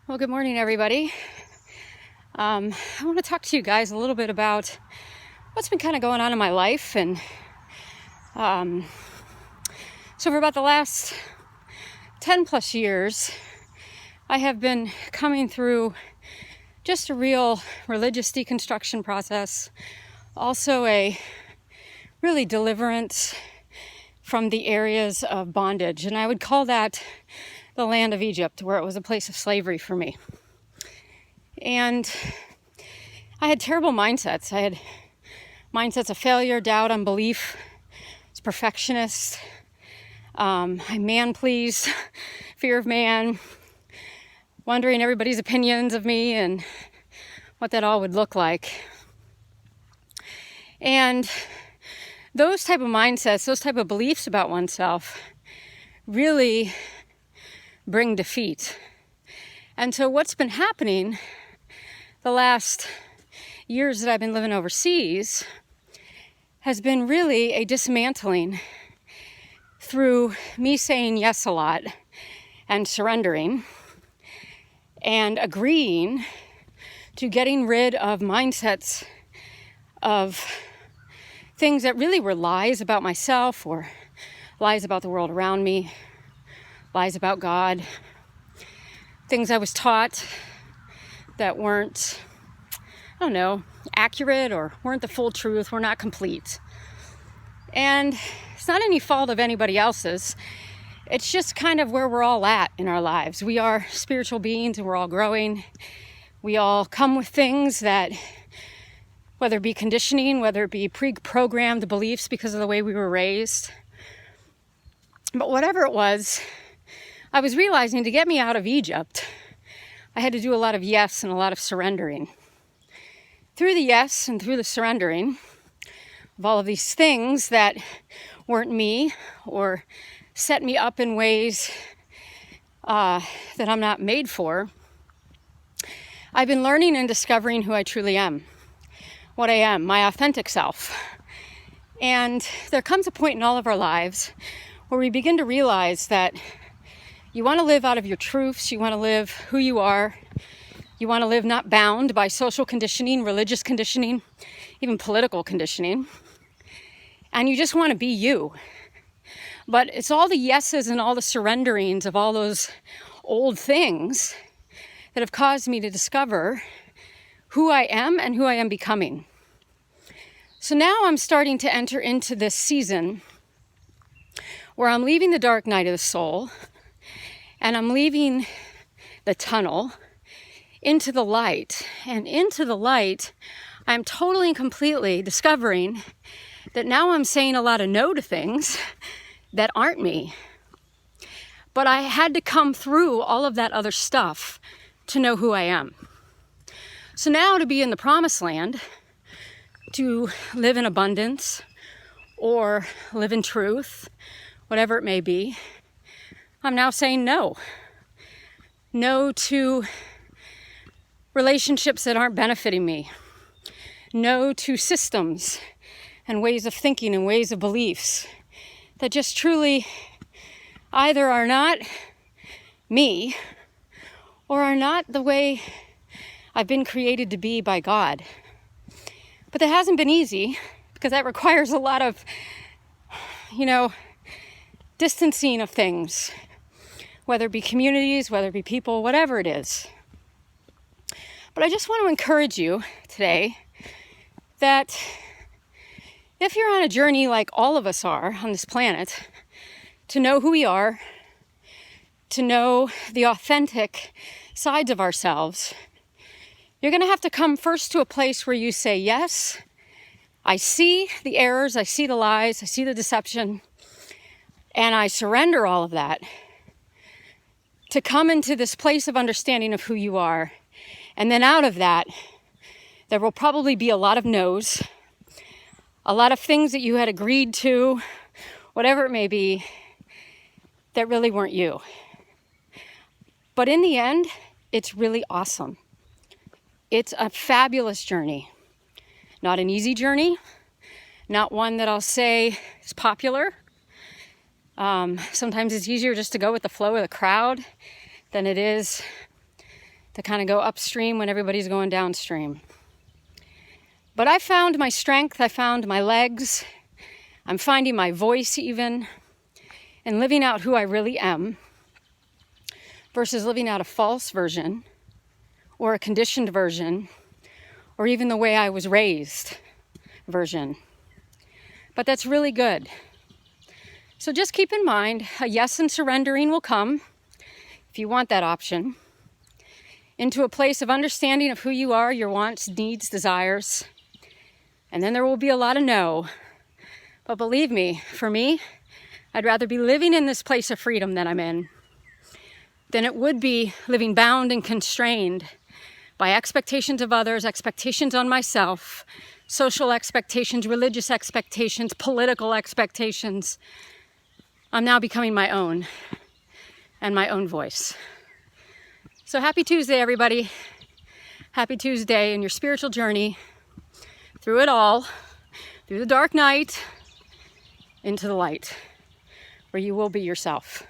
Well, good morning, everybody. I want to talk to you guys a little bit about what's been kind of going on in my life. And so for about the last 10 plus years, I have been coming through just a real religious deconstruction process, also a really deliverance from the areas of bondage. And I would call that the land of Egypt, where it was a place of slavery for me. And I had terrible mindsets. I had mindsets of failure, doubt, unbelief. I was perfectionist. I man-pleased, fear of man, wondering everybody's opinions of me and what that all would look like. And those type of mindsets, those type of beliefs about oneself really bring defeat. And so what's been happening the last years that I've been living overseas has been really a dismantling through me saying yes a lot and surrendering and agreeing to getting rid of mindsets of things that really were lies about myself or lies about the world around me, lies about God, things I was taught that weren't, accurate or weren't the full truth, were not complete. And it's not any fault of anybody else's. It's just kind of where we're all at in our lives. We are spiritual beings and we're all growing. We all come with things that, whether it be conditioning, whether it be pre-programmed beliefs because of the way we were raised. But whatever it was, I was realizing to get me out of Egypt, I had to do a lot of yes and a lot of surrendering. Through the yes and through the surrendering of all of these things that weren't me or set me up in ways that I'm not made for, I've been learning and discovering who I truly am, what I am, my authentic self. And there comes a point in all of our lives where we begin to realize that you want to live out of your truths, you want to live who you are, you want to live not bound by social conditioning, religious conditioning, even political conditioning, and you just want to be you. But it's all the yeses and all the surrenderings of all those old things that have caused me to discover who I am and who I am becoming. So now I'm starting to enter into this season where I'm leaving the dark night of the soul and I'm leaving the tunnel into the light. And into the light, I'm totally and completely discovering that now I'm saying a lot of no to things that aren't me. But I had to come through all of that other stuff to know who I am. So now to be in the promised land, to live in abundance or live in truth, whatever it may be, I'm now saying no. No to relationships that aren't benefiting me. No to systems and ways of thinking and ways of beliefs that just truly either are not me or are not the way I've been created to be by God. But that hasn't been easy because that requires a lot of, distancing of things, whether it be communities, whether it be people, whatever it is. But I just want to encourage you today that if you're on a journey like all of us are on this planet, to know who we are, to know the authentic sides of ourselves, you're going to have to come first to a place where you say, yes, I see the errors, I see the lies, I see the deception, and I surrender all of that to come into this place of understanding of who you are. And then out of that, there will probably be a lot of no's, a lot of things that you had agreed to, whatever it may be, that really weren't you. But in the end, it's really awesome. It's a fabulous journey. Not an easy journey, not one that I'll say is popular. Sometimes it's easier just to go with the flow of the crowd than it is to kind of go upstream when everybody's going downstream. But I found my strength, I found my legs, I'm finding my voice even, and living out who I really am versus living out a false version or a conditioned version or even the way I was raised version. But that's really good. So just keep in mind, a yes and surrendering will come, if you want that option, into a place of understanding of who you are, your wants, needs, desires. And then there will be a lot of no. But believe me, for me, I'd rather be living in this place of freedom that I'm in than it would be living bound and constrained by expectations of others, expectations on myself, social expectations, religious expectations, political expectations. I'm now becoming my own and my own voice. So happy Tuesday, everybody. Happy Tuesday in your spiritual journey, through it all, through the dark night, into the light, where you will be yourself.